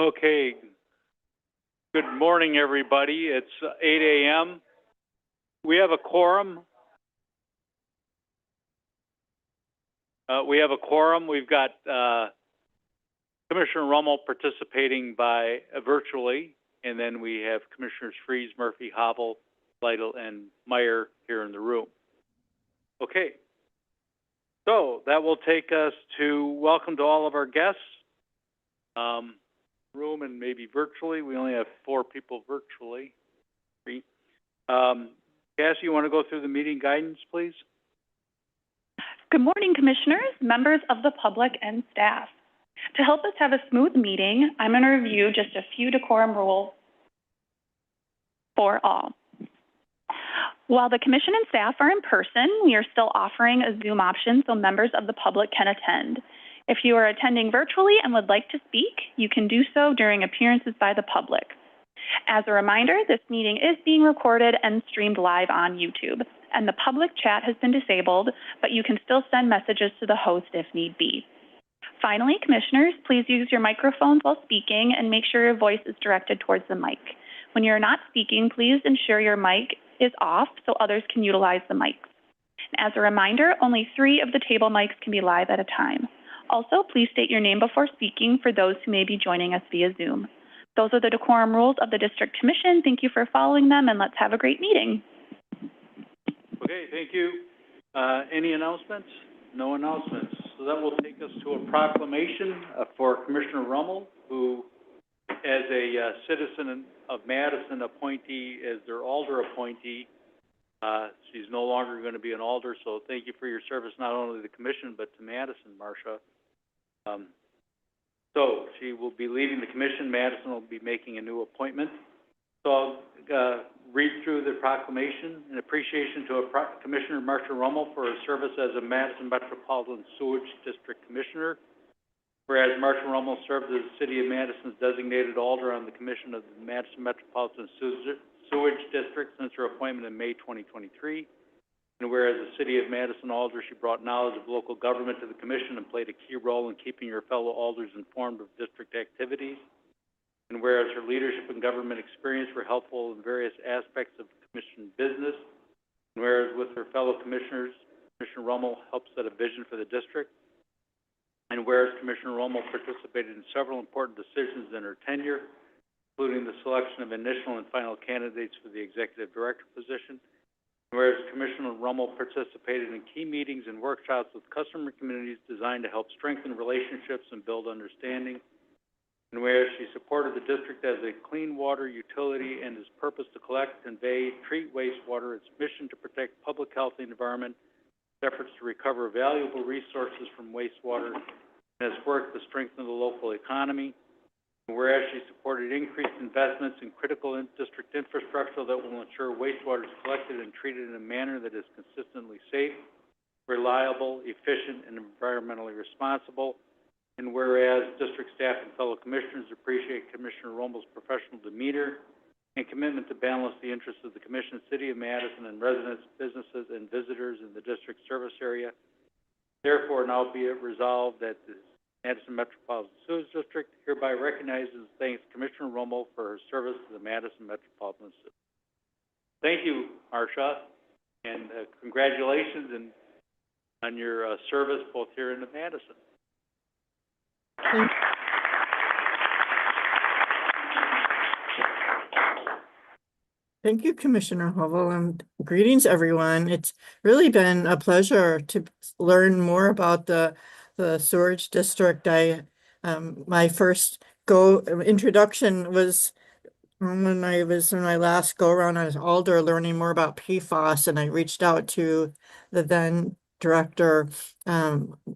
Okay. Good morning, everybody. It's 8 a.m. We have a quorum. We've got Commissioner Rummel participating by virtually, and then we have Commissioners Freeze, Murphy, Hobble, Lytle, and Meyer here in the room. Okay. So that will take us to welcome to all of our guests. Room and maybe virtually. We only have 4 people virtually. 3. Cassie, you want to go through the meeting guidance, please? Good morning, Commissioners, members of the public, and staff. To help us have a smooth meeting, I'm going to review just a few decorum rules for all. While the Commission and staff are in person, we are still offering a Zoom option so members of the public can attend. If you are attending virtually and would like to speak, you can do so during appearances by the public. As a reminder, this meeting is being recorded and streamed live on YouTube, and the public chat has been disabled, but you can still send messages to the host if need be. Finally, Commissioners, please use your microphones while speaking and make sure your voice is directed towards the mic. When you're not speaking, please ensure your mic is off so others can utilize the mics. As a reminder, only 3 of the table mics can be live at a time. Also, please state your name before speaking for those who may be joining us via Zoom. Those are the decorum rules of the District Commission. Thank you for following them, and let's have a great meeting. Okay, thank you. Any announcements? No announcements. So that will take us to a proclamation for Commissioner Rummel, who, as a citizen of Madison appointee, as their alder appointee, she's no longer going to be an alder, so thank you for your service, not only to the Commission, but to Madison, Marcia. So she will be leaving the Commission. Madison will be making a new appointment. So I'll read through the proclamation. In appreciation to Commissioner Marcia Rummel for her service as a Madison Metropolitan Sewerage District Commissioner. Whereas Marcia Rummel served as the City of Madison's designated alder on the Commission of the Madison Metropolitan Sewage District since her appointment in May 2023. And whereas the City of Madison alder, she brought knowledge of local government to the Commission and played a key role in keeping her fellow alders informed of district activities. And whereas her leadership and government experience were helpful in various aspects of Commission business. And whereas with her fellow Commissioners, Commissioner Rummel helped set a vision for the district. And whereas Commissioner Rummel participated in several important decisions in her tenure, including the selection of initial and final candidates for the Executive Director position. Whereas Commissioner Rummel participated in key meetings and workshops with customer communities designed to help strengthen relationships and build understanding. And whereas she supported the district as a clean water utility and its purpose to collect, convey, treat wastewater, its mission to protect public health and environment, efforts to recover valuable resources from wastewater, and has worked to strengthen the local economy. Whereas she supported increased investments in critical district infrastructure that will ensure wastewater is collected and treated in a manner that is consistently safe, reliable, efficient, and environmentally responsible. And whereas district staff and fellow commissioners appreciate Commissioner Rummel's professional demeanor and commitment to balance the interests of the Commission, City of Madison, and residents, businesses, and visitors in the district service area, therefore now be it resolved that the Madison Metropolitan Sewerage District hereby recognizes and thanks Commissioner Rummel for her service to the Madison Metropolitan Sewerage. Thank you, Marcia, and congratulations on your service both here in Madison. Thank you, Commissioner Hovell, and greetings, everyone. It's really been a pleasure to learn more about the sewerage district. My first introduction was when I was in my last go around as alder, learning more about PFAS, and I reached out to the then director,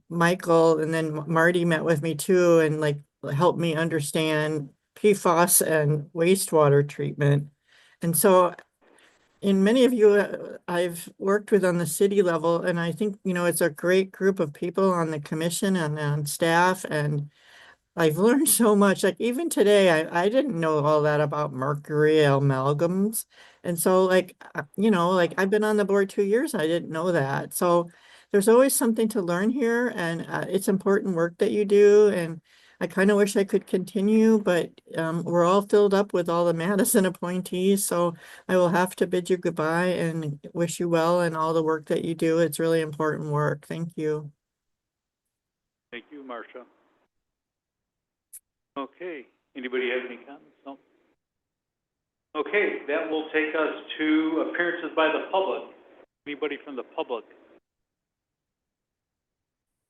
Michael, and then Marty met with me too, and like helped me understand PFAS and wastewater treatment. And so in many of you I've worked with on the city level, and I think, you know, it's a great group of people on the commission and on staff, and I've learned so much. Like even today, I didn't know all that about mercury amalgams. And so like, you know, like I've been on the board 2 years, I didn't know that. So there's always something to learn here, and it's important work that you do. And I kind of wish I could continue, but we're all filled up with all the Madison appointees, so I will have to bid you goodbye and wish you well in all the work that you do. It's really important work. Thank you. Thank you, Marcia. Okay, anybody have any comments? No? Okay, that will take us to appearances by the public. Anybody from the public?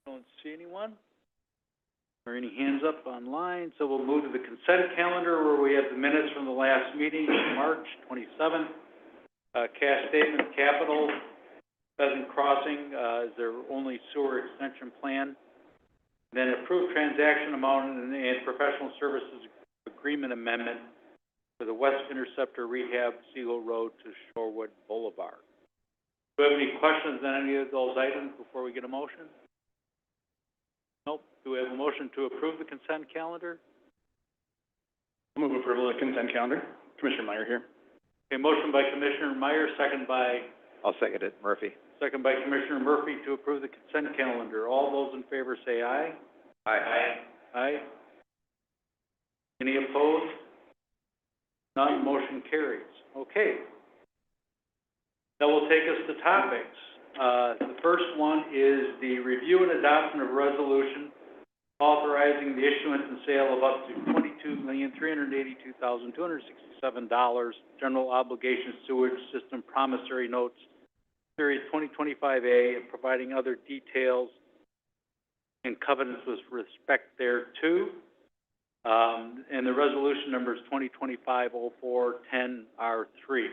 Don't see anyone? Or any hands up online? So we'll move to the consent calendar where we have the minutes from the last meeting, March 27th. Cash statement, capital, Pheasant Crossing, is their only sewer extension plan. Then approved transaction amount and professional services agreement amendment for the West Interceptor Rehab, Seagull Road to Shorewood Boulevard. Do we have any questions on any of those items before we get a motion? Nope. Do we have a motion to approve the consent calendar? I'll move approval of the consent calendar. Commissioner Meyer here. Okay, motion by Commissioner Meyer, second by I'll second it, Murphy. Second by Commissioner Murphy to approve the consent calendar. All those in favor say aye. Aye. Aye. Any opposed? None, motion carries. Okay. That will take us to topics. The first one is the review and adoption of resolution authorizing the issuance and sale of up to $22,382,267 general obligation sewage system promissory notes, Series 2025A, and providing other details and covenants with respect thereto. And the resolution number is 2025-04-10R3.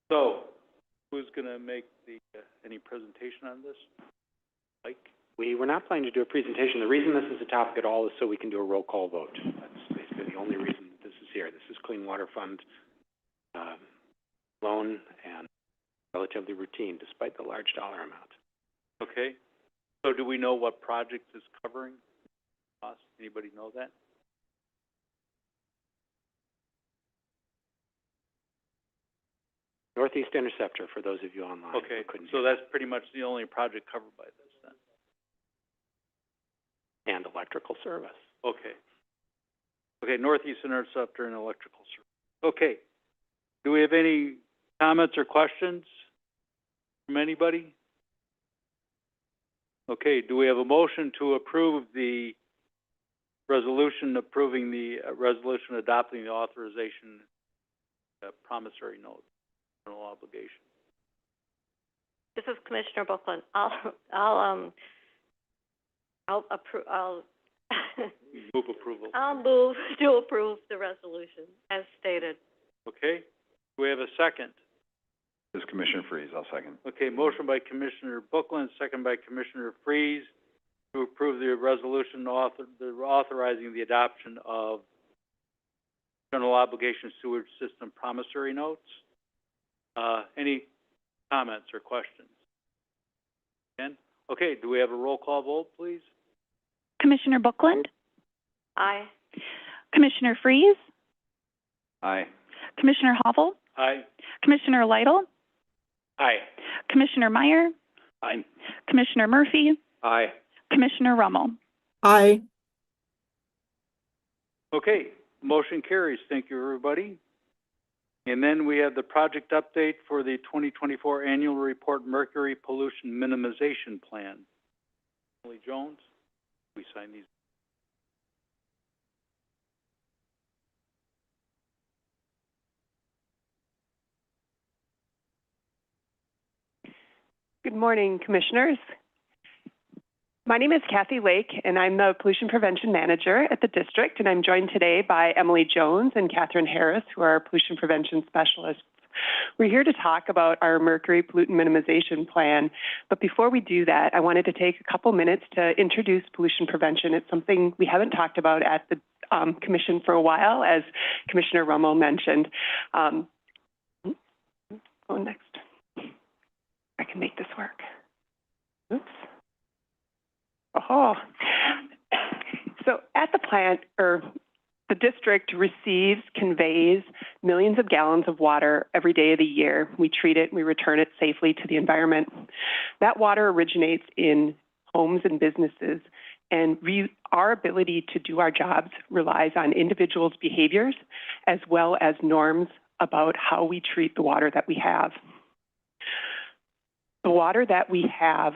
So, who's going to make the any presentation on this? Mike? We were not planning to do a presentation. The reason this is a topic at all is so we can do a roll call vote. That's basically the only reason this is here. This is Clean Water Fund loan and relatively routine, despite the large dollar amount. Okay. So do we know what project is covering cost? Anybody know that? Northeast Interceptor, for those of you online. Okay, so that's pretty much the only project covered by this then? And electrical service. Okay. Okay, Northeast Interceptor and electrical service. Okay. Do we have any comments or questions from anybody? Okay, do we have a motion to approve the resolution approving the resolution adopting the authorization promissory note, general obligation? This is Commissioner Buckland. I'll approve. Move approval. I'll move to approve the resolution as stated. Okay. Do we have a second? This is Commissioner Freeze. I'll second. Okay, motion by Commissioner Buckland, second by Commissioner Freeze to approve the resolution authorizing the adoption of general obligation sewage system promissory notes. Any comments or questions? Again? Okay, do we have a roll call vote, please? Commissioner Buckland? Aye. Commissioner Freeze? Aye. Commissioner Hovell? Aye. Commissioner Lytle? Aye. Commissioner Meyer? Aye. Commissioner Murphy? Aye. Commissioner Rummel? Aye. Okay, motion carries. Thank you, everybody. And then we have the project update for the 2024 annual report Mercury Pollution Minimization Plan. Emily Jones, we sign these. Good morning, Commissioners. My name is Kathy Lake, and I'm the Pollution Prevention Manager at the district, and I'm joined today by Emily Jones and Catherine Harris, who are Pollution Prevention Specialists. We're here to talk about our Mercury Pollutant Minimization Plan, but before we do that, I wanted to take a couple minutes to introduce pollution prevention. It's something we haven't talked about at the Commission for a while, as Commissioner Rummel mentioned. Next. I can make this work. Oops. Oh. So at the plant, the district receives, conveys millions of gallons of water every day of the year. We treat it, we return it safely to the environment. That water originates in homes and businesses, And our ability to do our jobs relies on individuals' behaviors as well as norms about how we treat the water that we have. The water that we have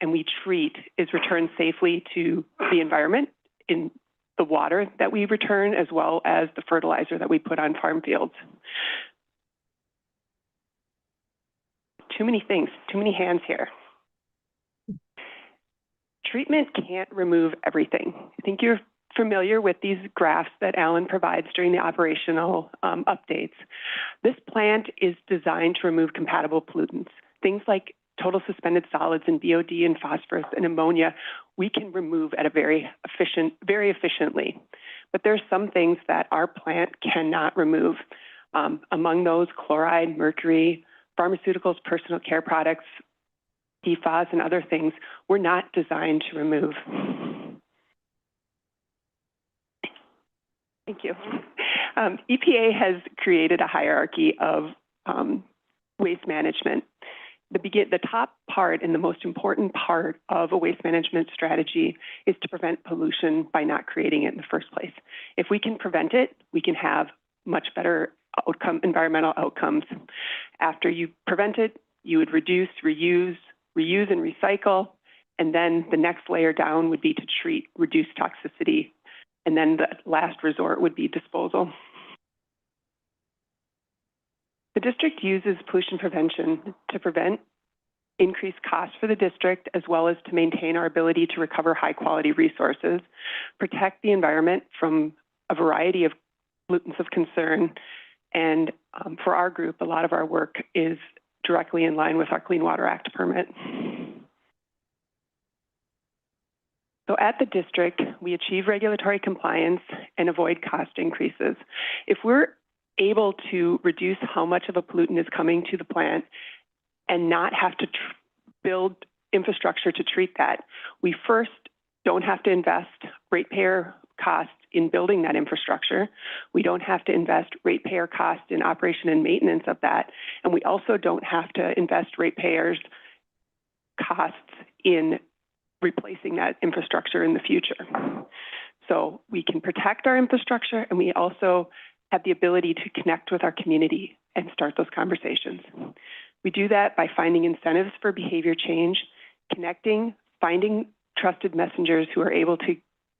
and we treat is returned safely to the environment in the water that we return as well as the fertilizer that we put on farm fields. Too many things, too many hands here. Treatment can't remove everything. I think you're familiar with these graphs that Alan provides during the operational updates. This plant is designed to remove compatible pollutants. Things like total suspended solids and BOD and phosphorus and ammonia, we can remove at a very efficiently. But there's some things that our plant cannot remove. Among those, chloride, mercury, pharmaceuticals, personal care products, PFAS, and other things we're not designed to remove. Thank you. EPA has created a hierarchy of waste management. The top part and the most important part of a waste management strategy is to prevent pollution by not creating it in the first place. If we can prevent it, we can have much better environmental outcomes. After you prevent it, you would reduce, reuse, and recycle, and then the next layer down would be to treat, reduce toxicity, and then the last resort would be disposal. The district uses pollution prevention to prevent increased costs for the district, as well as to maintain our ability to recover high-quality resources, protect the environment from a variety of pollutants of concern, and for our group, a lot of our work is directly in line with our Clean Water Act permit. So at the district, we achieve regulatory compliance and avoid cost increases. If we're able to reduce how much of a pollutant is coming to the plant and not have to build infrastructure to treat that, we first don't have to invest ratepayer costs in building that infrastructure. We don't have to invest ratepayer costs in operation and maintenance of that. And we also don't have to invest ratepayers costs in replacing that infrastructure in the future. So we can protect our infrastructure, and we also have the ability to connect with our community and start those conversations. We do that by finding incentives for behavior change, connecting, finding trusted messengers who are able to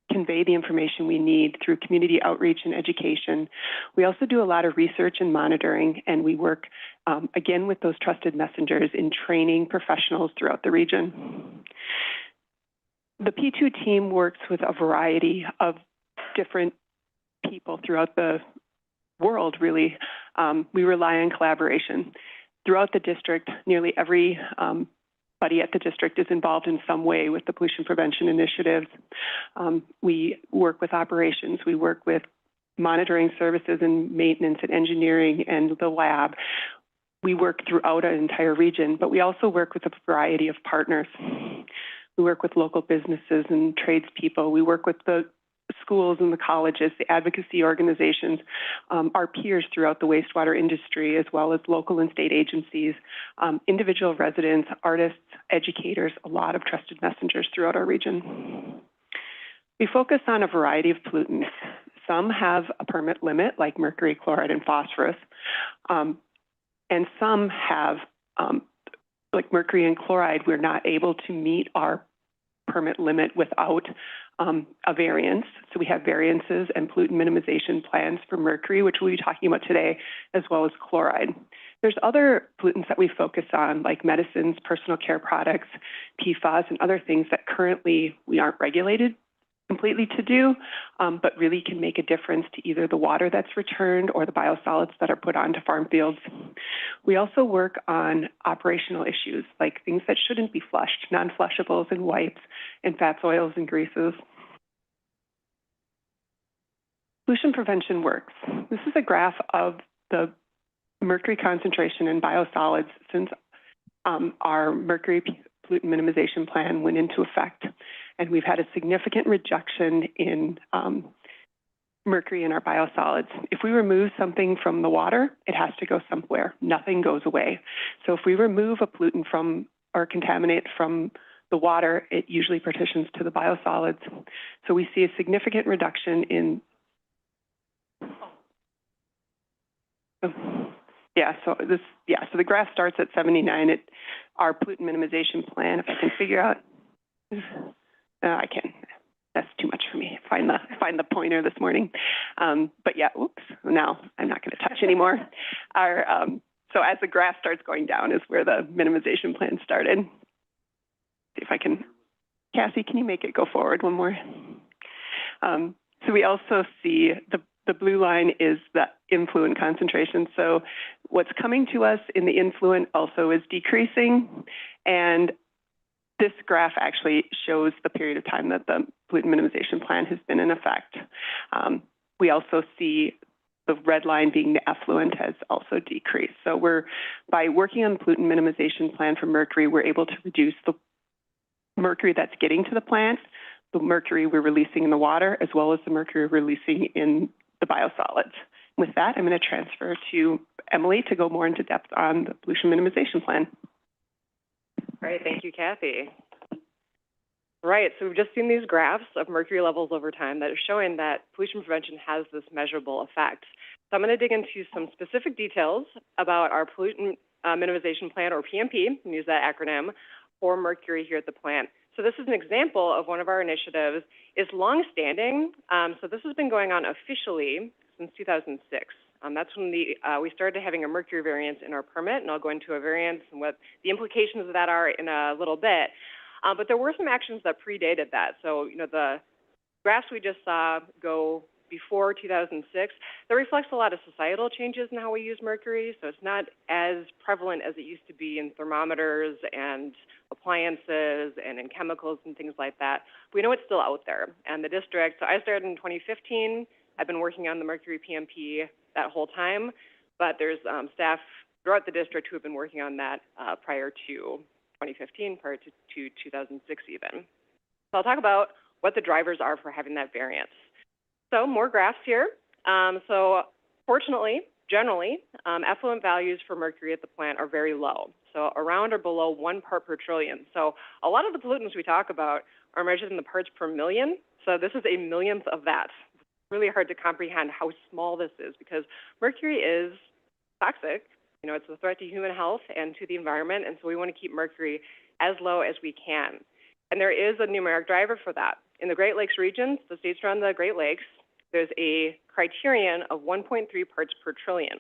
convey the information we need through community outreach and education. We also do a lot of research and monitoring, and we work, again, with those trusted messengers in training professionals throughout the region. The P2 team works with a variety of different people throughout the world, really. We rely on collaboration. Throughout the district, nearly every buddy at the district is involved in some way with the pollution prevention initiatives. We work with operations. We work with monitoring services and maintenance and engineering and the lab. We work throughout an entire region, but we also work with a variety of partners. We work with local businesses and tradespeople. We work with the schools and the colleges, the advocacy organizations, our peers throughout the wastewater industry, as well as local and state agencies, individual residents, artists, educators, a lot of trusted messengers throughout our region. We focus on a variety of pollutants. Some have a permit limit, like mercury, chloride, and phosphorus, and some have, like mercury and chloride, we're not able to meet our permit limit without a variance. So we have variances and pollutant minimization plans for mercury, which we'll be talking about today, as well as chloride. There's other pollutants that we focus on, like medicines, personal care products, PFAS, and other things that currently we aren't regulated completely to do, but really can make a difference to either the water that's returned or the biosolids that are put onto farm fields. We also work on operational issues, like things that shouldn't be flushed, non-flushables and wipes, and fats, oils, and greases. Pollution prevention works. This is a graph of the mercury concentration in biosolids since our mercury pollutant minimization plan went into effect. And we've had a significant reduction in mercury in our biosolids. If we remove something from the water, it has to go somewhere. Nothing goes away. So if we remove a pollutant from or contaminate from the water, it usually partitions to the biosolids. So we see a significant reduction in, so the graph starts at 79. Our pollutant minimization plan, if I can figure out, I can. That's too much for me. Find the pointer this morning. But yeah, oops. Now I'm not going to touch anymore. So as the graph starts going down is where the minimization plan started. See if I can. Cassie, can you make it go forward one more? So we also see the blue line is the influent concentration. So what's coming to us in the influent also is decreasing, and this graph actually shows the period of time that the pollutant minimization plan has been in effect. We also see the red line being the effluent has also decreased. So by working on the pollutant minimization plan for Mercury, we're able to reduce the mercury that's getting to the plant, the mercury we're releasing in the water, as well as the mercury we're releasing in the biosolids. With that, I'm going to transfer to Emily to go more into depth on the pollution minimization plan. All right, thank you, Kathy. Right, so we've just seen these graphs of mercury levels over time that are showing that pollution prevention has this measurable effect. So I'm going to dig into some specific details about our pollutant minimization plan, or PMP, and use that acronym, for mercury here at the plant. So this is an example of one of our initiatives. It's long-standing, so this has been going on officially since 2006. That's when we started having a mercury variance in our permit, and I'll go into a variance and what the implications of that are in a little bit. But there were some actions that predated that. So, the graphs we just saw go before 2006, that reflects a lot of societal changes in how we use mercury. So it's not as prevalent as it used to be in thermometers and appliances and in chemicals and things like that. We know it's still out there. And the district, so I started in 2015. I've been working on the mercury PMP that whole time, but there's staff throughout the district who have been working on that prior to 2015, prior to 2006 even. So I'll talk about what the drivers are for having that variance. So more graphs here. So fortunately, generally, effluent values for mercury at the plant are very low. So around or below 1 part per trillion. So a lot of the pollutants we talk about are measured in the parts per million. So this is a millionth of that. It's really hard to comprehend how small this is because mercury is toxic. It's a threat to human health and to the environment, and so we want to keep mercury as low as we can. And there is a numeric driver for that. In the Great Lakes regions, the states around the Great Lakes, there's a criterion of 1.3 parts per trillion.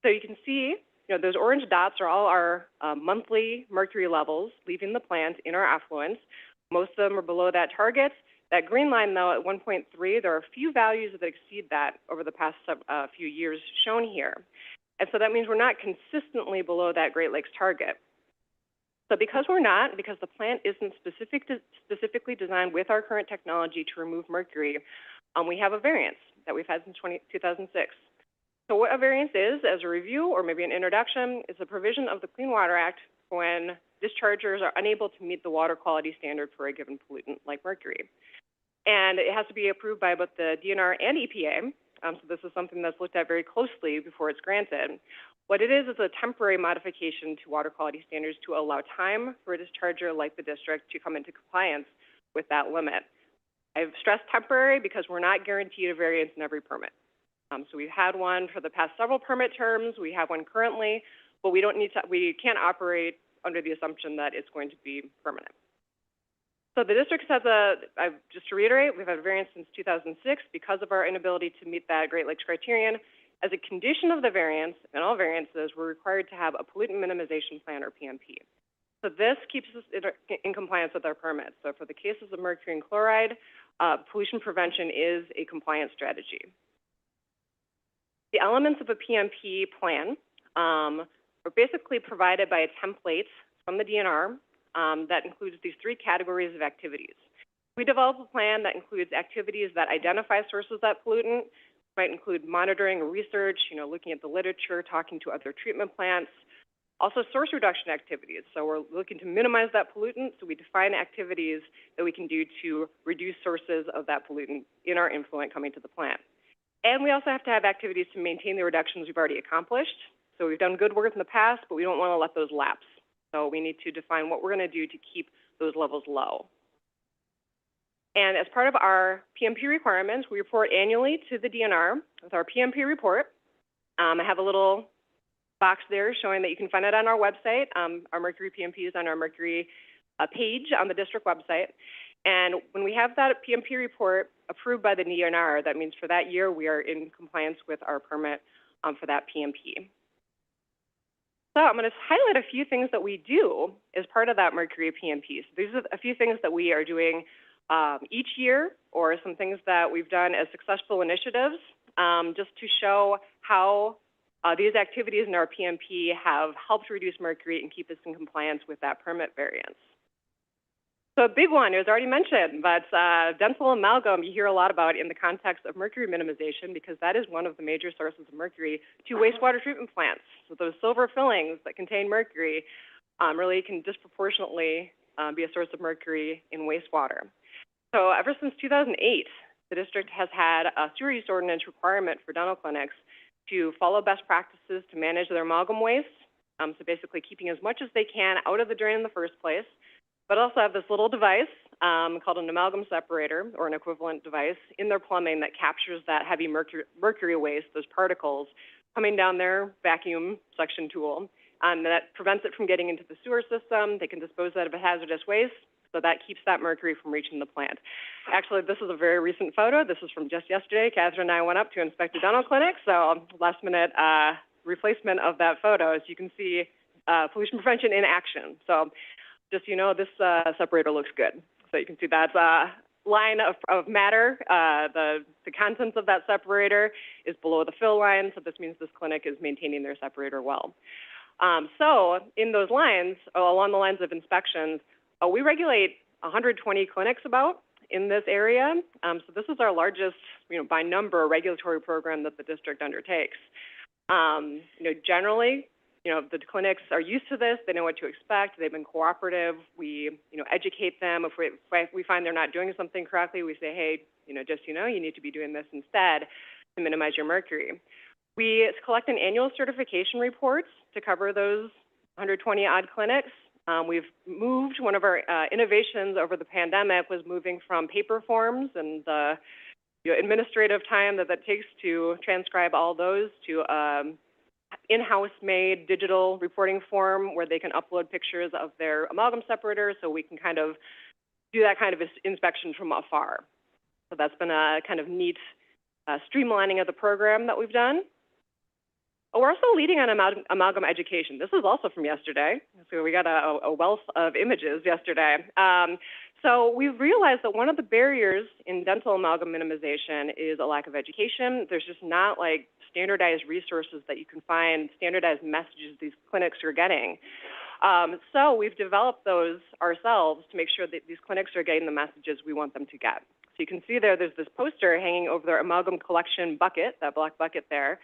So you can see, those orange dots are all our monthly mercury levels leaving the plant in our effluents. Most of them are below that target. That green line, though, at 1.3, there are a few values that exceed that over the past few years shown here. And so that means we're not consistently below that Great Lakes target. So because we're not, because the plant isn't specifically designed with our current technology to remove mercury, we have a variance that we've had since 2006. So what a variance is, as a review or maybe an introduction, is a provision of the Clean Water Act when dischargers are unable to meet the water quality standard for a given pollutant like mercury. And it has to be approved by both the DNR and EPA. So this is something that's looked at very closely before it's granted. What it is a temporary modification to water quality standards to allow time for a discharger like the district to come into compliance with that limit. I've stressed temporary because we're not guaranteed a variance in every permit. So we've had one for the past several permit terms. We have one currently, but we can't operate under the assumption that it's going to be permanent. So the district has just to reiterate, we've had a variance since 2006 because of our inability to meet that Great Lakes criterion. As a condition of the variance, and all variances, we're required to have a pollutant minimization plan, or PMP. So this keeps us in compliance with our permits. So for the cases of mercury and chloride, pollution prevention is a compliance strategy. The elements of a PMP plan are basically provided by a template from the DNR that includes these 3 categories of activities. We develop a plan that includes activities that identify sources of that pollutant, might include monitoring or research, looking at the literature, talking to other treatment plants. Also source reduction activities. So we're looking to minimize that pollutant, so we define activities that we can do to reduce sources of that pollutant in our influent coming to the plant. And we also have to have activities to maintain the reductions we've already accomplished. So we've done good work in the past, but we don't want to let those lapse. So we need to define what we're going to do to keep those levels low. And as part of our PMP requirements, we report annually to the DNR with our PMP report. I have a little box there showing that you can find it on our website. Our Mercury PMP is on our Mercury page on the district website. And when we have that PMP report approved by the DNR, that means for that year we are in compliance with our permit for that PMP. So I'm going to highlight a few things that we do as part of that Mercury PMP. So these are a few things that we are doing each year, or some things that we've done as successful initiatives, just to show how these activities in our PMP have helped reduce mercury and keep us in compliance with that permit variance. So a big one, it was already mentioned, but dental amalgam you hear a lot about in the context of mercury minimization, because that is one of the major sources of mercury to wastewater treatment plants. So those silver fillings that contain mercury really can disproportionately be a source of mercury in wastewater. So ever since 2008, the district has had a sewer use ordinance requirement for dental clinics to follow best practices to manage their amalgam waste. So basically keeping as much as they can out of the drain in the first place, but also have this little device called an amalgam separator, or an equivalent device, in their plumbing that captures that heavy mercury waste, those particles, coming down their vacuum suction tool. That prevents it from getting into the sewer system. They can dispose of that of hazardous waste, so that keeps that mercury from reaching the plant. Actually, this is a very recent photo. This is from just yesterday. Catherine and I went up to inspect a dental clinic, so last minute replacement of that photo. As you can see, pollution prevention in action. So just so you know, this separator looks good. So you can see that line of matter. The contents of that separator is below the fill line, so this means this clinic is maintaining their separator well. So in those lines, along the lines of inspections, we regulate 120 clinics about in this area. So this is our largest, by number, regulatory program that the district undertakes. Generally, the clinics are used to this. They know what to expect. They've been cooperative. We, educate them. If we find they're not doing something correctly, we say, hey, you need to be doing this instead to minimize your mercury. We collect an annual certification report to cover those 120 odd clinics. We've moved, one of our innovations over the pandemic was moving from paper forms and the administrative time that takes to transcribe all those to in-house made digital reporting form where they can upload pictures of their amalgam separator, so we can kind of do that kind of inspection from afar. So that's been a kind of neat streamlining of the program that we've done. We're also leading on amalgam education. This is also from yesterday. So we got a wealth of images yesterday. So we've realized that one of the barriers in dental amalgam minimization is a lack of education. There's just not like standardized resources that you can find, standardized messages these clinics are getting. So we've developed those ourselves to make sure that these clinics are getting the messages we want them to get. So you can see there's this poster hanging over their amalgam collection bucket, that black bucket there.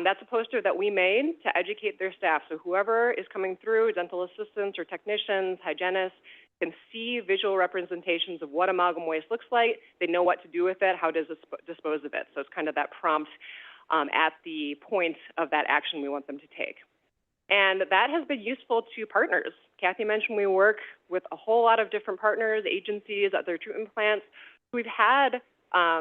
That's a poster that we made to educate their staff. So whoever is coming through, dental assistants or technicians, hygienists, can see visual representations of what amalgam waste looks like. They know what to do with it, how to dispose of it. So it's kind of that prompt at the point of that action we want them to take. And that has been useful to partners. Kathy mentioned we work with a whole lot of different partners, agencies, other treatment plants. We've had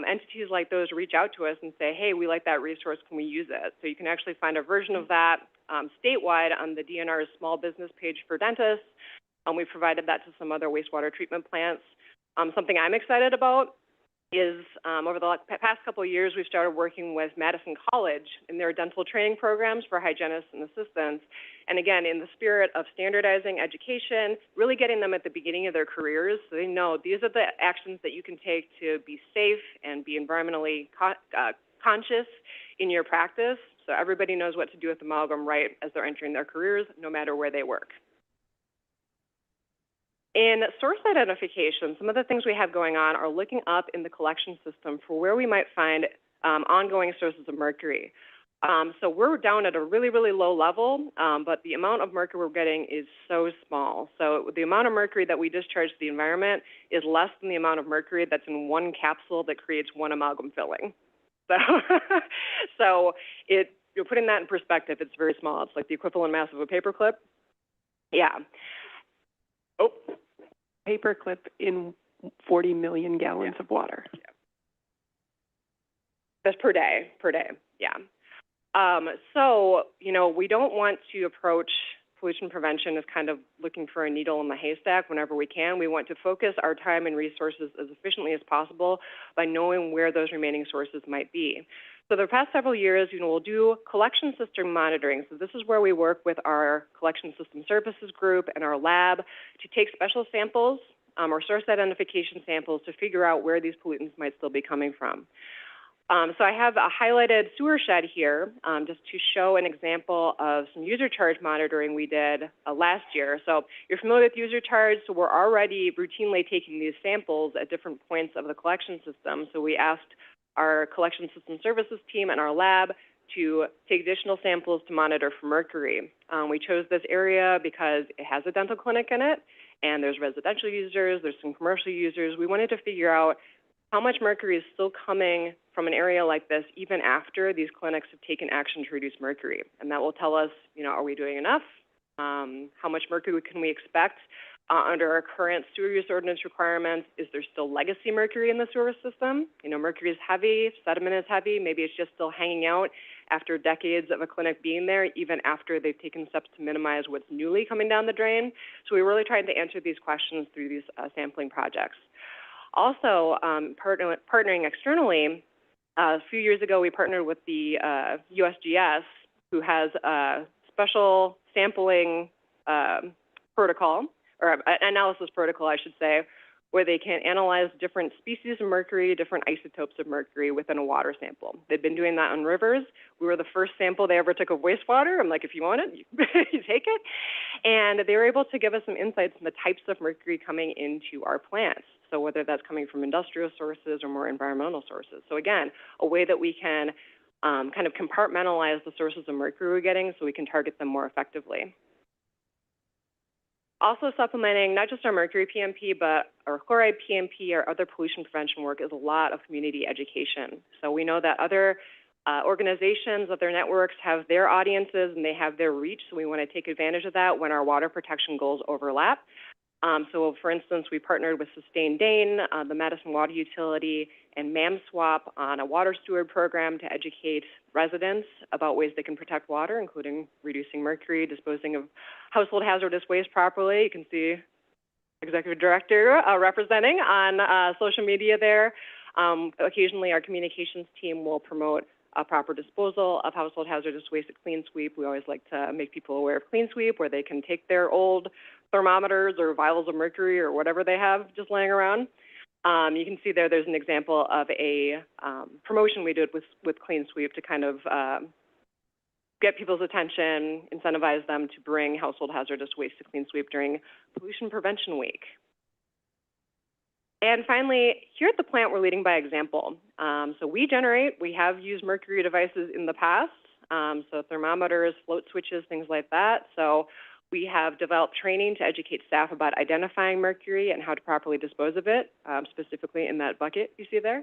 entities like those reach out to us and say, hey, we like that resource, can we use it? So you can actually find a version of that statewide on the DNR's small business page for dentists. We've provided that to some other wastewater treatment plants. Something I'm excited about is over the past couple of years, we've started working with Madison College in their dental training programs for hygienists and assistants. And again, in the spirit of standardizing education, really getting them at the beginning of their careers so they know these are the actions that you can take to be safe and be environmentally conscious in your practice. So everybody knows what to do with amalgam right as they're entering their careers, no matter where they work. In source identification, some of the things we have going on are looking up in the collection system for where we might find ongoing sources of mercury. So we're down at a really, really low level, but the amount of mercury we're getting is so small. So the amount of mercury that we discharge to the environment is less than the amount of mercury that's in one capsule that creates one amalgam filling. So you're putting that in perspective, it's very small. It's like the equivalent mass of a paperclip. Yeah. Oh. paperclip in 40 million gallons of water. That's per day, yeah. So, you know, we don't want to approach pollution prevention as kind of looking for a needle in the haystack whenever we can. We want to focus our time and resources as efficiently as possible by knowing where those remaining sources might be. So the past several years, you know, we'll do collection system monitoring. So this is where we work with our collection system services group and our lab to take special samples or source identification samples to figure out where these pollutants might still be coming from. So I have a highlighted sewer shed here just to show an example of some user charge monitoring we did last year. So you're familiar with user charge, so we're already routinely taking these samples at different points of the collection system. So we asked our collection system services team and our lab to take additional samples to monitor for mercury. We chose this area because it has a dental clinic in it, and there's residential users, there's some commercial users. We wanted to figure out how much mercury is still coming from an area like this even after these clinics have taken action to reduce mercury. And that will tell us, you know, are we doing enough? How much mercury can we expect under our current sewer use ordinance requirements? Is there still legacy mercury in the sewer system? You know, mercury is heavy, sediment is heavy, maybe it's just still hanging out after decades of a clinic being there, even after they've taken steps to minimize what's newly coming down the drain. So we're really trying to answer these questions through these sampling projects. Also, partnering externally, a few years ago we partnered with the USGS, who has a special sampling protocol, or analysis protocol, I should say, where they can analyze different species of mercury, different isotopes of mercury within a water sample. They've been doing that on rivers. We were the first sample they ever took of wastewater. I'm like, if you want it, you take it. And they were able to give us some insights on the types of mercury coming into our plants. So whether that's coming from industrial sources or more environmental sources. So again, a way that we can kind of compartmentalize the sources of mercury we're getting so we can target them more effectively. Also supplementing not just our mercury PMP, but our chloride PMP, our other pollution prevention work is a lot of community education. So we know that other organizations, other networks have their audiences and they have their reach, so we want to take advantage of that when our water protection goals overlap. So for instance, we partnered with Sustain Dane, the Madison Water Utility, and MAMSWAP on a water steward program to educate residents about ways they can protect water, including reducing mercury, disposing of household hazardous waste properly. You can see Executive Director representing on social media there. Occasionally, our communications team will promote proper disposal of household hazardous waste at Clean Sweep. We always like to make people aware of Clean Sweep, where they can take their old thermometers or vials of mercury or whatever they have just laying around. You can see there's an example of a promotion we did with Clean Sweep to kind of get people's attention, incentivize them to bring household hazardous waste to Clean Sweep during Pollution Prevention Week. And finally, here at the plant, we're leading by example. So we have used mercury devices in the past, so thermometers, float switches, things like that. So we have developed training to educate staff about identifying mercury and how to properly dispose of it, specifically in that bucket you see there.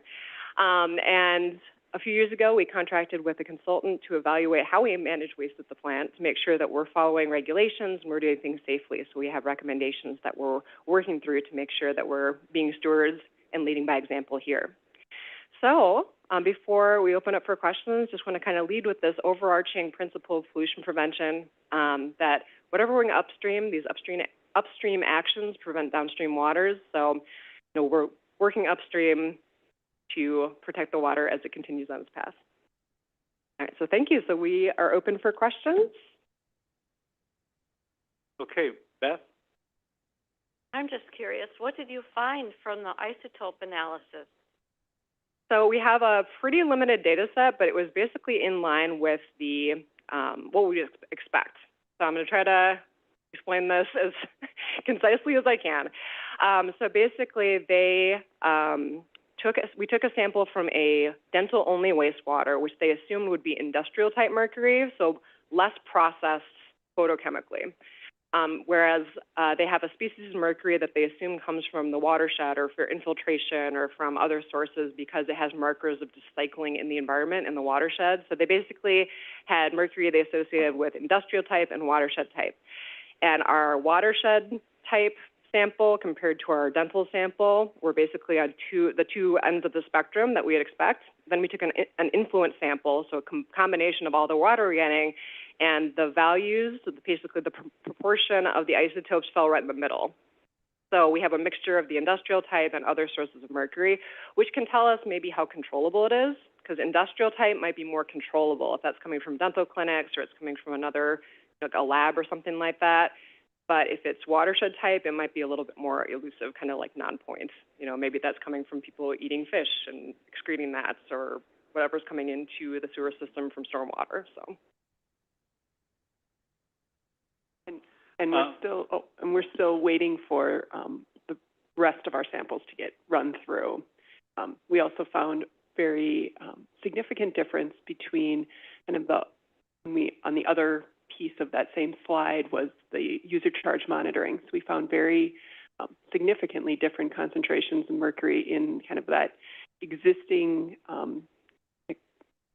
And a few years ago, we contracted with a consultant to evaluate how we manage waste at the plant to make sure that we're following regulations and we're doing things safely. So we have recommendations that we're working through to make sure that we're being stewards and leading by example here. So before we open up for questions, just want to kind of lead with this overarching principle of pollution prevention, that whatever we're doing upstream, these upstream actions prevent downstream waters. So, you know, we're working upstream to protect the water as it continues on its path. All right, so thank you. So we are open for questions. Okay, Beth? I'm just curious, what did you find from the isotope analysis? So we have a pretty limited data set, but it was basically in line with the what we expect. So I'm going to try to explain this as concisely as I can. So basically, we took a sample from a dental-only wastewater, which they assumed would be industrial-type mercury, so less processed photochemically. Whereas they have a species of mercury that they assume comes from the watershed or for infiltration or from other sources because it has markers of cycling in the environment in the watershed. So they basically had mercury they associated with industrial type and watershed type. And our watershed type sample compared to our dental sample were basically on the two ends of the spectrum that we'd expect. Then we took an influence sample, so a combination of all the water we're getting, and the values, basically the proportion of the isotopes fell right in the middle. So we have a mixture of the industrial type and other sources of mercury, which can tell us maybe how controllable it is, because industrial type might be more controllable if that's coming from dental clinics or it's coming from another, like a lab or something like that. But if it's watershed type, it might be a little bit more elusive, kind of like non-point. You know, maybe that's coming from people eating fish and excreting that, or whatever's coming into the sewer system from stormwater, so. And we're still waiting for the rest of our samples to get run through. We also found very significant difference between kind of on the other piece of that same slide was the user charge monitoring. So we found very significantly different concentrations of mercury in kind of that existing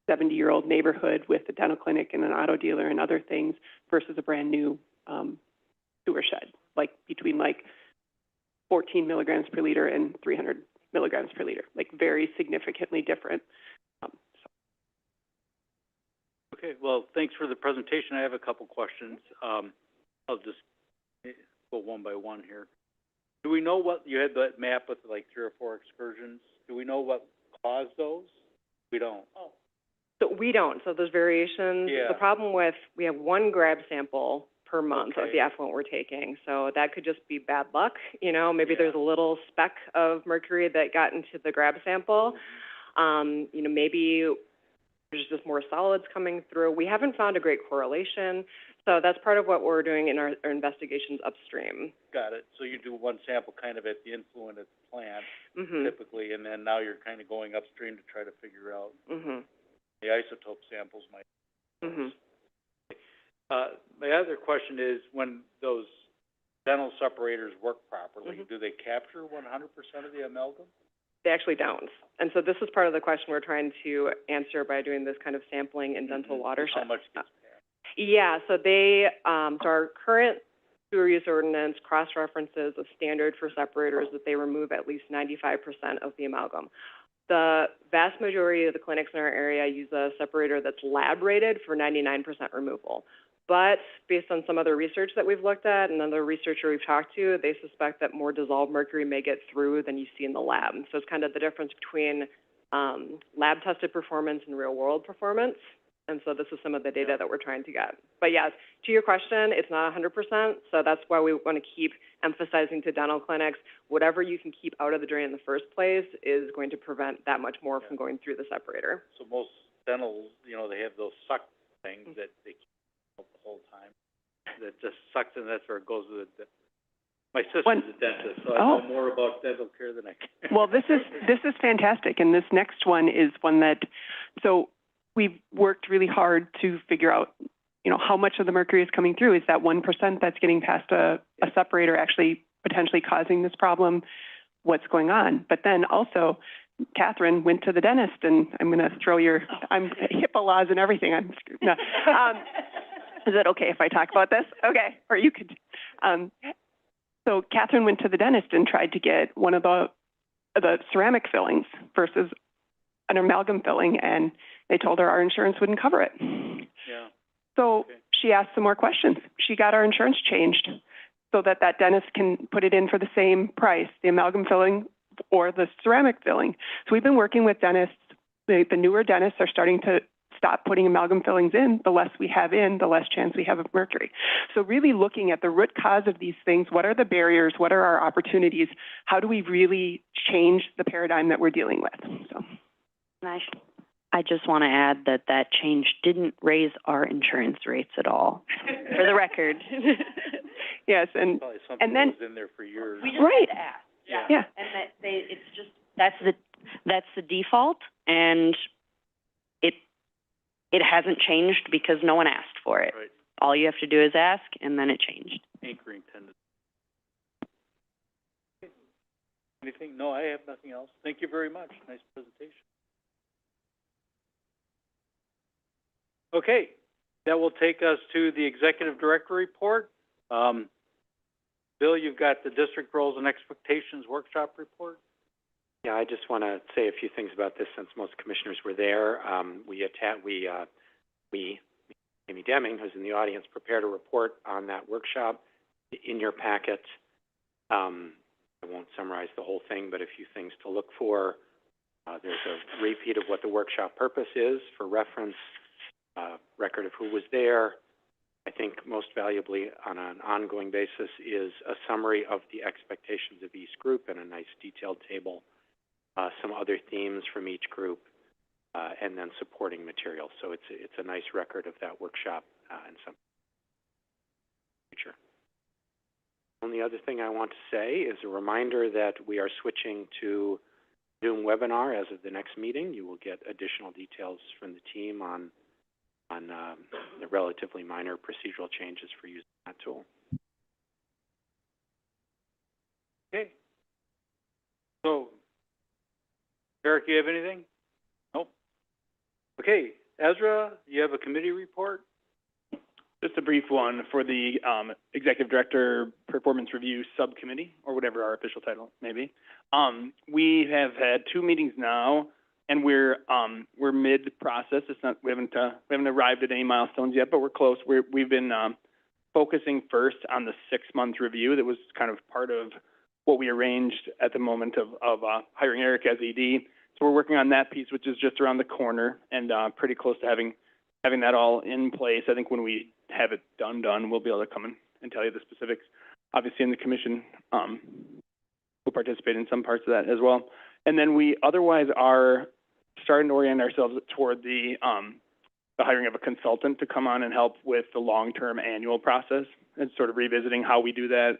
70-year-old neighborhood with a dental clinic and an auto dealer and other things versus a brand new sewer shed, like between like 14 milligrams per liter and 300 milligrams per liter, like very significantly different. Okay, well, thanks for the presentation. I have a couple questions. I'll just go one by one here. Do we know what, you had that map with like 3 or 4 excursions. Do we know what caused those? We don't. Oh. So we don't, so there's variations. Yeah. The problem with, we have 1 grab sample per month of the effluent we're taking, so that could just be bad luck, you know, maybe there's a little speck of mercury that got into the grab sample. You know, maybe there's just more solids coming through. We haven't found a great correlation, so that's part of what we're doing in our investigations upstream. Got it. So you do 1 sample kind of at the influent at the plant, typically, and then now you're kind of going upstream to try to figure out the isotope samples might. My other question is, when those dental separators work properly, do they capture 100% of the amalgam? They actually don't. And so this is part of the question we're trying to answer by doing this kind of sampling in dental watersheds. How much gets passed? Yeah, so they, so our current sewer use ordinance cross-references a standard for separators that they remove at least 95% of the amalgam. The vast majority of the clinics in our area use a separator that's lab rated for 99% removal. But based on some other research that we've looked at and another researcher we've talked to, they suspect that more dissolved mercury may get through than you see in the lab. So it's kind of the difference between lab-tested performance and real-world performance. And so this is some of the data that we're trying to get. But yes, to your question, it's not 100%. So that's why we want to keep emphasizing to dental clinics, whatever you can keep out of the drain in the first place is going to prevent that much more from going through the separator. So most dentals, you know, they have those suck things that they keep the whole time. That just sucks, and that's where it goes with it. My sister's a dentist, so I know more about dental care than I can. Well, this is fantastic, and this next one is one that, so we've worked really hard to figure out, you know, how much of the mercury is coming through. Is that 1% that's getting past a separator actually potentially causing this problem? What's going on? But then also, Catherine went to the dentist, and I'm going to throw I'm HIPAA laws and everything. No. Is it okay if I talk about this? Okay, or you could. So Catherine went to the dentist and tried to get one of the ceramic fillings versus an amalgam filling, and they told her our insurance wouldn't cover it. Yeah. So she asked some more questions. She got our insurance changed so that dentist can put it in for the same price, the amalgam filling or the ceramic filling. So we've been working with dentists. The newer dentists are starting to stop putting amalgam fillings in. The less we have in, the less chance we have of mercury. So really looking at the root cause of these things, what are the barriers, what are our opportunities, how do we really change the paradigm that we're dealing with? So. I just want to add that change didn't raise our insurance rates at all, for the record. Yes, and then was in there for years. We just had to ask. Yeah. And it's just that's the default, and it hasn't changed because no one asked for it. Right. All you have to do is ask, and then it changed. Anchoring tendency. Anything? No, I have nothing else. Thank you very much. Nice presentation. Okay, that will take us to the executive director report. Bill, you've got the district roles and expectations workshop report. Yeah, I just want to say a few things about this since most commissioners were there. Amy Deming, who's in the audience, prepared a report on that workshop in your packet. I won't summarize the whole thing, but a few things to look for. There's a repeat of what the workshop purpose is for reference, record of who was there. I think most valuably on an ongoing basis is a summary of the expectations of each group and a nice detailed table, some other themes from each group, and then supporting material. So it's a nice record of that workshop and some future. Only other thing I want to say is a reminder that we are switching to Zoom webinar as of the next meeting. You will get additional details from the team on the relatively minor procedural changes for using that tool. Okay. So, Eric, you have anything? Nope. Okay, Ezra, you have a committee report? Just a brief one for the Executive Director Performance Review Subcommittee, or whatever our official title may be. We have had 2 meetings now, and we're mid-process. It's not we haven't arrived at any milestones yet, but we're close. We've been focusing first on the 6-month review that was kind of part of what we arranged at the moment of hiring Eric as ED. So we're working on that piece, which is just around the corner, and pretty close to having that all in place. I think when we have it done, we'll be able to come and tell you the specifics. Obviously, in the commission, we'll participate in some parts of that as well. And then we otherwise are starting to orient ourselves toward the hiring of a consultant to come on and help with the long-term annual process and sort of revisiting how we do that,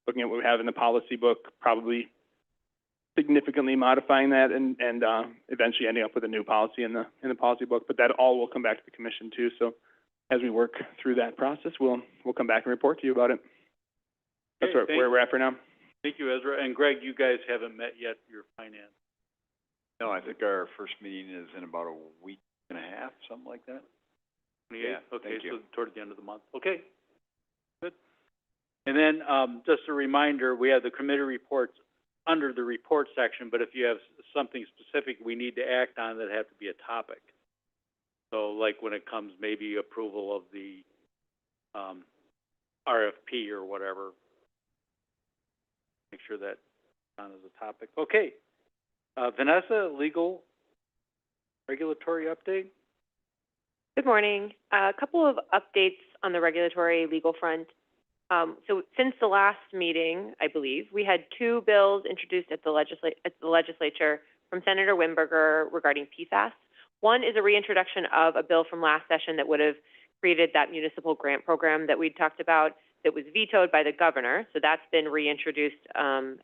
looking at what we have in the policy book, probably significantly modifying that and eventually ending up with a new policy in the policy book. But that all will come back to the commission too. So as we work through that process, we'll come back and report to you about it. That's where we're at for now. Thank you, Ezra. And Greg, you guys haven't met yet, your finance. No, I think our first meeting is in about a week and a half, something like that. Yeah, okay, thank you. So toward the end of the month. Okay, good. And then just a reminder, we have the committee reports under the report section, but if you have something specific we need to act on, that have to be a topic. So like when it comes maybe approval of the RFP or whatever, make sure that's on as a topic. Okay. Vanessa, legal regulatory update? Good morning. A couple of updates on the regulatory legal front. So since the last meeting, I believe, we had 2 bills introduced at the legislature from Senator Wimberger regarding PFAS. One is a reintroduction of a bill from last session that would have created that municipal grant program that we talked about that was vetoed by the governor. So that's been reintroduced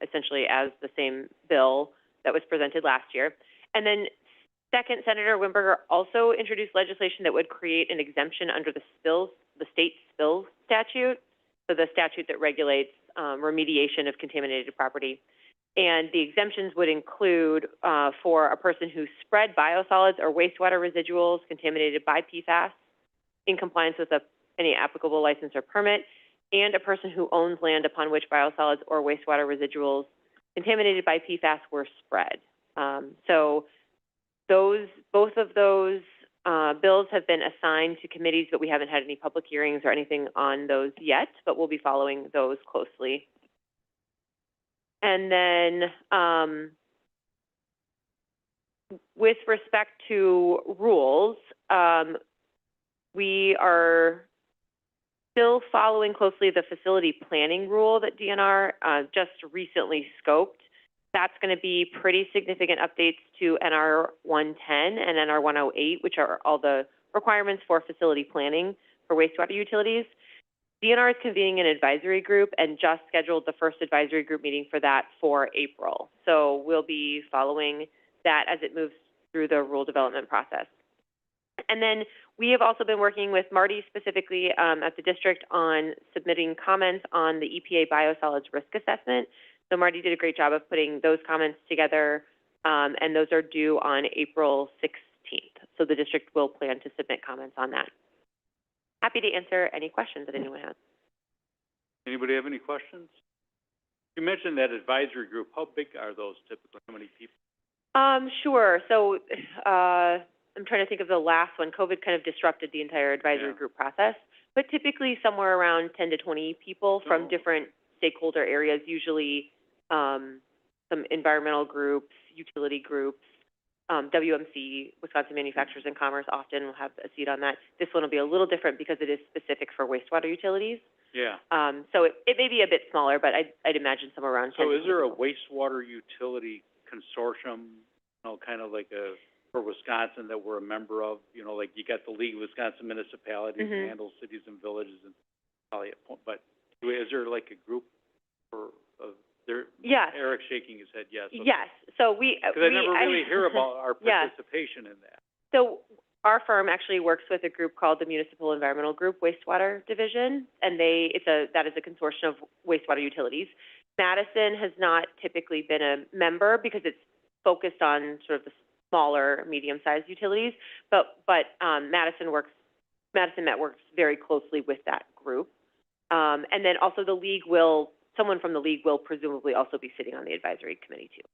essentially as the same bill that was presented last year. And then second, Senator Wimberger also introduced legislation that would create an exemption under the state spills statute, so the statute that regulates remediation of contaminated property. And the exemptions would include for a person who spread biosolids or wastewater residuals contaminated by PFAS in compliance with any applicable license or permit, and a person who owns land upon which biosolids or wastewater residuals contaminated by PFAS were spread. So both of those bills have been assigned to committees, but we haven't had any public hearings or anything on those yet, but we'll be following those closely. And then with respect to rules, we are still following closely the facility planning rule that DNR just recently scoped. That's going to be pretty significant updates to NR 110 and NR 108, which are all the requirements for facility planning for wastewater utilities. DNR is convening an advisory group and just scheduled the first advisory group meeting for that for April. So we'll be following that as it moves through the rule development process. And then we have also been working with Marty specifically at the district on submitting comments on the EPA biosolids risk assessment. So Marty did a great job of putting those comments together, and those are due on April 16th. So the district will plan to submit comments on that. Happy to answer any questions that anyone has. Anybody have any questions? You mentioned that advisory group. How big are those typically? How many people? Sure. So, I'm trying to think of the last one. COVID kind of disrupted the entire advisory Yeah. group process, but typically somewhere around 10 to 20 people from Oh. different stakeholder areas, usually, some environmental groups, utility groups, WMC, Wisconsin Manufacturers and Commerce, often will have a seat on that. This one will be a little different because it is specific for wastewater utilities. Yeah. So it may be a bit smaller, but I'd imagine somewhere around 10 So to is there a 20 wastewater utility consortium, you know, kind of like for Wisconsin that we're a member of? You know, like you got the League of Wisconsin Municipalities, Mhm. handles cities and villages, and probably but is there like a group there? Yes. Eric's shaking his head, yes. Okay. Yes. So Because I never really hear about our Yes. participation in that. So our firm actually works with a group called the Municipal Environmental Group Wastewater Division, and that is a consortium of wastewater utilities. Madison has not typically been a member because it's focused on sort of the smaller, medium-sized utilities, but Madison Met works very closely with that group. And then also someone from the league will presumably also be sitting on the advisory committee too.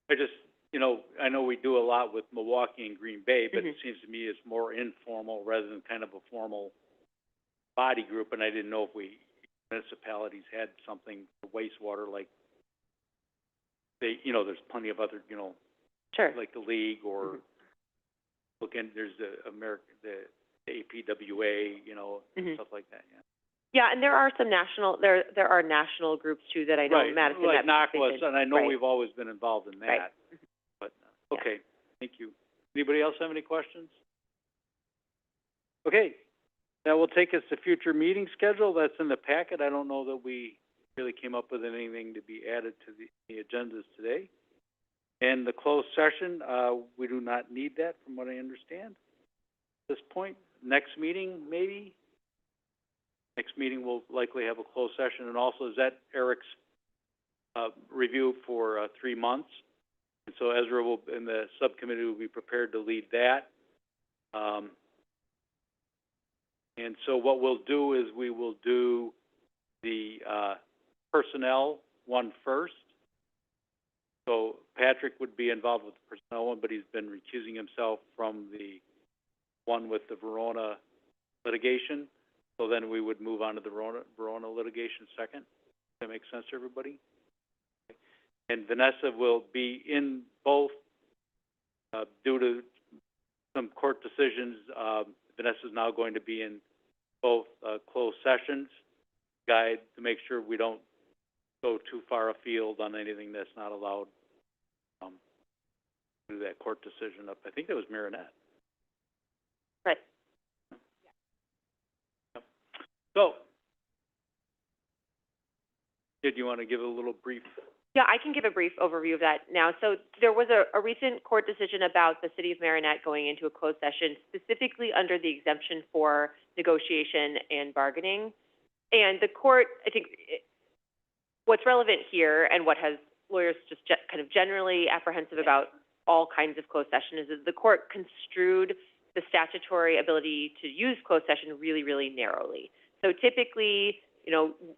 I just, you know, I know we do a lot with Milwaukee and Green Bay, but Mhm. it seems to me it's more informal rather than kind of a formal body group, and I didn't know if municipalities had something for wastewater, like there's plenty of other, Sure. like the league or there's the APWA, Mhm. stuff like that, yeah. Yeah, and there are some there are national groups too that I know Right, Madison like Met NACWAS, and I know Right. we've always been involved in that. Right. But, Yeah. okay, thank you. Anybody else have any questions? Okay, that will take us to future meeting schedule. That's in the packet. I don't know that we really came up with anything to be added to the agendas today. And the closed session, we do not need that from what I understand at this point. Next meeting, maybe? Next meeting will likely have a closed session, and also is that Eric's review for 3 months. And so Ezra and the subcommittee will be prepared to lead that. And so what we'll do is we will do the personnel one first. So Patrick would be involved with the personnel one, but he's been recusing himself from the one with the Verona litigation. So then we would move on to the Verona litigation second. Does that make sense to everybody? And Vanessa will be in both, due to some court decisions. Vanessa's now going to be in both, closed sessions, guide to make sure we don't go too far afield on anything that's not allowed, through that court decision up, I think that was Marinette. Right. So, did you want to give a little brief? Yeah, I can give a brief overview of that now. So there was a recent court decision about the city of Marinette going into a closed session, specifically under the exemption for negotiation and bargaining. And the court, I think, what's relevant here and what has lawyers just kind of generally apprehensive about all kinds of closed session is that the court construed the statutory ability to use closed session really, really narrowly. So typically,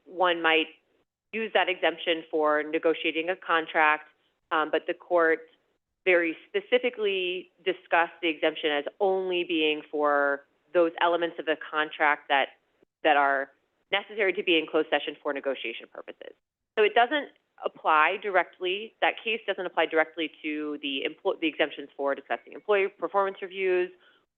one might use that exemption for negotiating a contract, but the court very specifically discussed the exemption as only being for those elements of the contract that are necessary to be in closed session for negotiation purposes. So it doesn't apply directly, that case doesn't apply directly to the exemptions for discussing employee performance reviews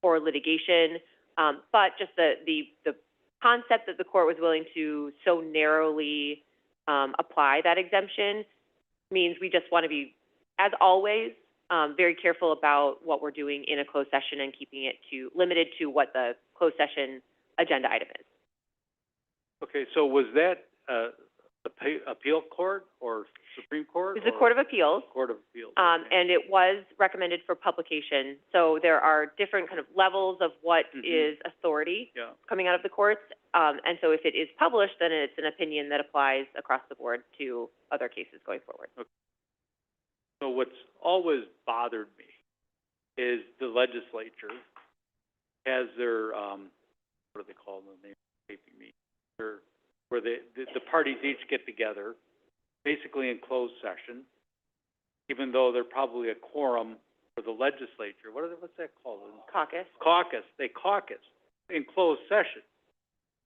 or litigation, but just the concept that the court was willing to so narrowly apply that exemption means we just want to be, as always, very careful about what we're doing in a closed session and keeping it limited to what the closed session agenda item is. Okay, so was that, appeal court or Supreme Court? It was the Court of Appeals. Court of Appeals. And it was recommended for publication. So there are different kind of levels of what is authority coming out of the courts. And so if it is published, then it's an opinion that applies across the board to other cases going forward. Okay. So what's always bothered me is the legislature has their, what do they call them? Where where the parties each get together, basically in closed session, even though they're probably a quorum for the legislature. What's that called? Caucus. Caucus. They caucus in closed session,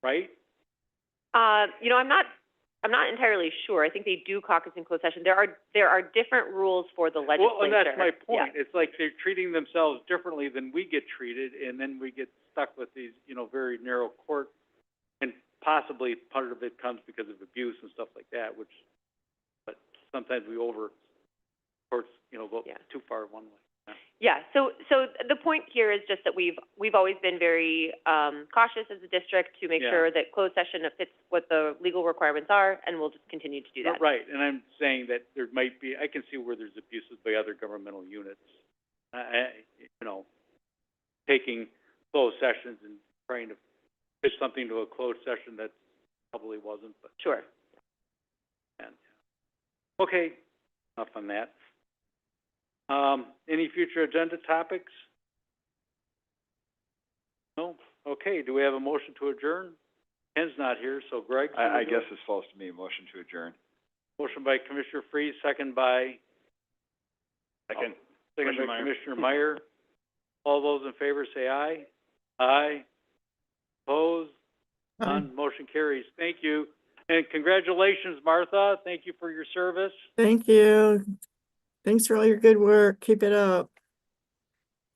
right? You know, I'm not entirely sure. I think they do caucus in closed session. There are different rules for the legislature. Well, and that's my point. Yeah. It's like they're treating themselves differently than we get treated, and then we get stuck with these, you know, very narrow court, and possibly part of it comes because of abuse and stuff like that, but sometimes we courts, you know, go Yeah. too far one way. Yeah, so the point here is just that we've always been very cautious as a district to make Yeah. sure that closed session fits what the legal requirements are, and we'll just continue to do that. Right, and I'm saying that there might be, I can see where there's abuses by other governmental units, you know, taking closed sessions and trying to fit something to a closed session that probably wasn't, but. Sure. And, okay, enough on that. Any future agenda topics? No? Okay, do we have a motion to adjourn? Ken's not here, so Greg? I guess it's supposed to be a motion to adjourn. Motion by Commissioner Freeze, second by? Second. Second Commissioner by Meyer. Commissioner Meyer. All those in favor say aye. Aye. Opposed? None. Motion carries. Thank you. And congratulations, Martha. Thank you for your service. Thank you. Thanks for all your good work. Keep it up.